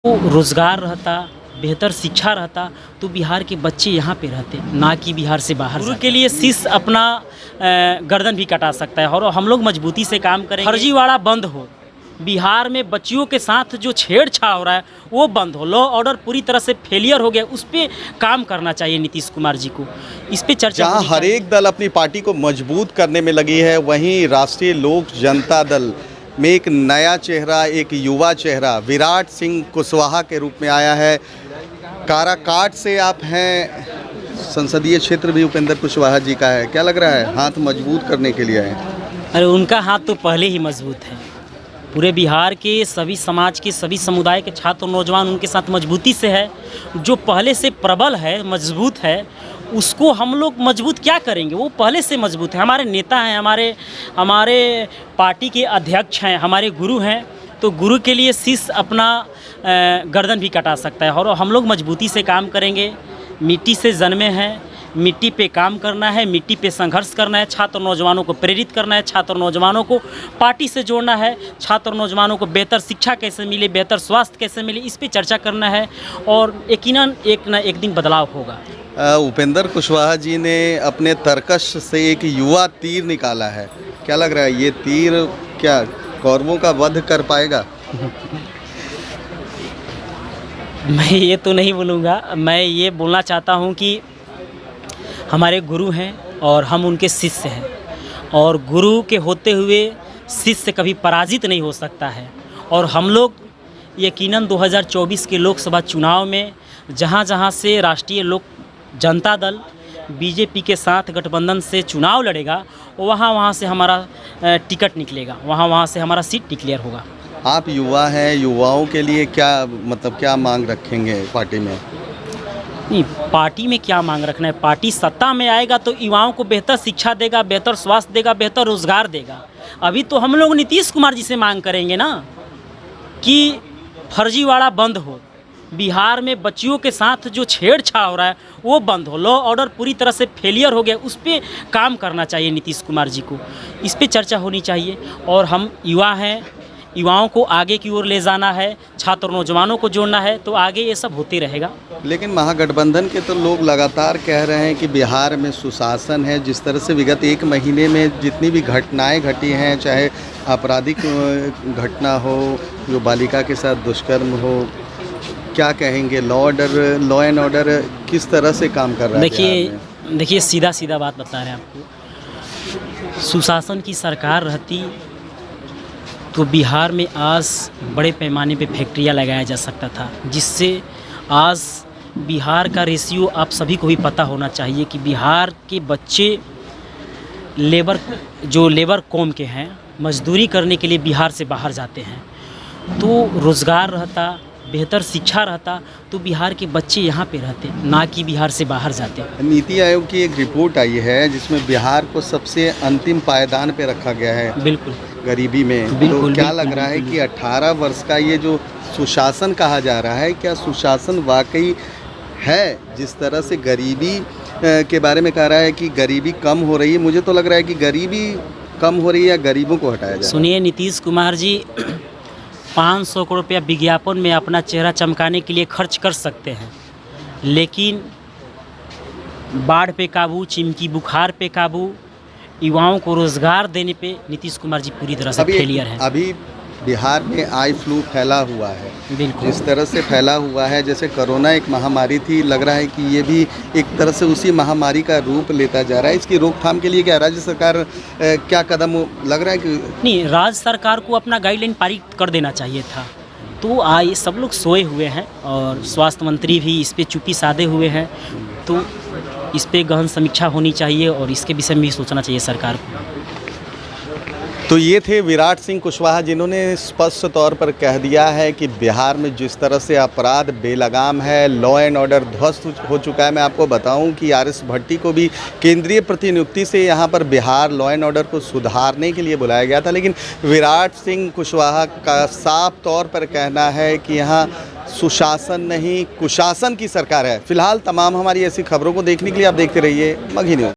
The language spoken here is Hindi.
रोज़गार रहता, बेहतर शिक्षा रहता तो बिहार के बच्चे यहाँ पे रहते, ना कि बिहार से बाहर। गुरु के लिए शिष्य अपना गर्दन भी कटा सकता है और हम लोग मजबूती से काम करेंगे। फर्जीवाड़ा बंद हो, बिहार में बच्चियों के साथ जो छेड़छाड़ हो रहा है वो बंद हो। लॉ ऑर्डर पूरी तरह से फेलियर हो गया, उस पर काम करना चाहिए नीतीश कुमार जी को। इस पे चर्चा जहां हर एक दल अपनी पार्टी को मजबूत करने में लगी है, वहीं राष्ट्रीय लोक जनता दल में एक नया चेहरा, एक युवा चेहरा विराट सिंह कुशवाहा के रूप में आया है। काराकाट से आप हैं, संसदीय क्षेत्र भी उपेंद्र कुशवाहा जी का है। क्या लग रहा है, हाथ मजबूत करने के लिए आए? अरे उनका हाथ तो पहले ही मजबूत है। पूरे बिहार के सभी समाज के सभी समुदाय के छात्र और नौजवान उनके साथ मजबूती से है। जो पहले से प्रबल है, मजबूत है, उसको हम लोग मजबूत क्या करेंगे? वो पहले से मजबूत है। हमारे नेता हैं, हमारे पार्टी के अध्यक्ष हैं, हमारे गुरु हैं। तो गुरु के लिए शिष्य अपना गर्दन भी कटा सकता है और हम लोग मजबूती से काम करेंगे। मिट्टी से जन्मे हैं, मिट्टी पे काम करना है, मिट्टी पे संघर्ष करना है। छात्र नौजवानों को प्रेरित करना है, छात्र नौजवानों को पार्टी से जोड़ना है, छात्र नौजवानों को बेहतर शिक्षा कैसे मिले, बेहतर स्वास्थ्य कैसे मिले, इस पे चर्चा करना है और यकीनन एक न एक दिन बदलाव होगा। उपेंद्र कुशवाहा जी ने अपने तरकश से एक युवा तीर निकाला है। क्या लग रहा है, ये तीर क्या कौरवों का वध कर पाएगा? मैं ये तो नहीं बोलूँगा। मैं ये बोलना चाहता हूँ कि हमारे गुरु हैं और हम उनके शिष्य हैं, और गुरु के होते हुए शिष्य कभी पराजित नहीं हो सकता है। और हम लोग यकीनन 2024 के लोकसभा चुनाव में जहाँ जहाँ से राष्ट्रीय लोक जनता दल बीजेपी के साथ गठबंधन से चुनाव लड़ेगा, वहाँ से हमारा टिकट निकलेगा, वहाँ से हमारा सीट डिक्लेयर होगा। आप युवा हैं, युवाओं के लिए क्या मांग रखेंगे पार्टी में? नहीं, पार्टी में क्या मांग रखना है? पार्टी सत्ता में आएगा तो युवाओं को बेहतर शिक्षा देगा, बेहतर स्वास्थ्य देगा, बेहतर रोजगार देगा। अभी तो हम लोग नीतीश कुमार जी से मांग करेंगे ना कि फर्जीवाड़ा बंद हो, बिहार में बच्चियों के साथ जो छेड़छाड़ हो रहा है वो बंद हो। लॉ ऑर्डर पूरी तरह से फेलियर हो गया, उस पर काम करना चाहिए नीतीश कुमार जी को। इस पर चर्चा होनी चाहिए और हम युवा हैं, युवाओं को आगे की ओर ले जाना है, छात्र नौजवानों को जोड़ना है, तो आगे ये सब होते रहेगा। लेकिन महागठबंधन के तो लोग लगातार कह रहे हैं कि बिहार में सुशासन है। जिस तरह से विगत एक महीने में जितनी भी घटनाएं घटी हैं, चाहे आपराधिक घटना हो, जो बालिका के साथ दुष्कर्म हो, क्या कहेंगे? लॉ एंड ऑर्डर किस तरह से काम कर रहा है? देखिए सीधा बात बता रहे हैं आपको। सुशासन की सरकार रहती तो बिहार में आज बड़े पैमाने पे फैक्ट्रियाँ लगाया जा सकता था, जिससे आज बिहार का रेशियो आप सभी को भी पता होना चाहिए कि बिहार के बच्चे लेबर कौम के हैं, मजदूरी करने के लिए बिहार से बाहर जाते हैं। तो रोज़गार रहता, बेहतर शिक्षा रहता तो बिहार के बच्चे यहाँ पे रहते, ना कि बिहार से बाहर जाते। नीति आयोग की एक रिपोर्ट आई है जिसमें बिहार को सबसे अंतिम पायदान पे रखा गया है। बिल्कुल, गरीबी में। तो क्या लग रहा है कि 18 वर्ष का ये जो सुशासन कहा जा रहा है, क्या सुशासन वाकई है? जिस तरह से गरीबी के बारे में कह रहा है कि गरीबी कम हो रही है, मुझे तो लग रहा है कि गरीबी कम हो रही है या गरीबों को हटाया जाए। सुनिए, नीतीश कुमार जी 500 करोड़ रुपया विज्ञापन में अपना चेहरा चमकाने के लिए खर्च कर सकते हैं, लेकिन बाढ़ पे काबू, चिमकी बुखार पे काबू, युवाओं को रोज़गार देने पे नीतीश कुमार जी पूरी तरह से फेलियर है। अभी बिहार में आई फ्लू फैला हुआ है। बिल्कुल, जिस तरह से फैला हुआ है, जैसे कोरोना एक महामारी थी, लग रहा है कि ये भी एक तरह से उसी महामारी का रूप लेता जा रहा है। इसकी रोकथाम के लिए क्या राज्य सरकार क्या कदम लग रहा है कि नहीं? राज्य सरकार को अपना गाइडलाइन पारित कर देना चाहिए था। तो आए सब लोग सोए हुए हैं और स्वास्थ्य मंत्री भी इस पर चुप्पी साधे हुए हैं। तो इस पर गहन समीक्षा होनी चाहिए और इसके विषय में भी सोचना चाहिए सरकार को। तो ये थे विराट सिंह कुशवाहा, जिन्होंने स्पष्ट तौर पर कह दिया है कि बिहार में जिस तरह से अपराध बेलगाम है, लॉ एंड ऑर्डर ध्वस्त हो चुका है। मैं आपको बताऊं कि आर.एस. भट्टी को भी केंद्रीय प्रतिनियुक्ति से यहाँ पर बिहार लॉ एंड ऑर्डर को सुधारने के लिए बुलाया गया था, लेकिन विराट सिंह कुशवाहा का साफ तौर पर कहना है कि यहाँ सुशासन नहीं, कुशासन की सरकार है। फिलहाल तमाम हमारी ऐसी खबरों को देखने के लिए आप देखते रहिए मगही न्यूज़।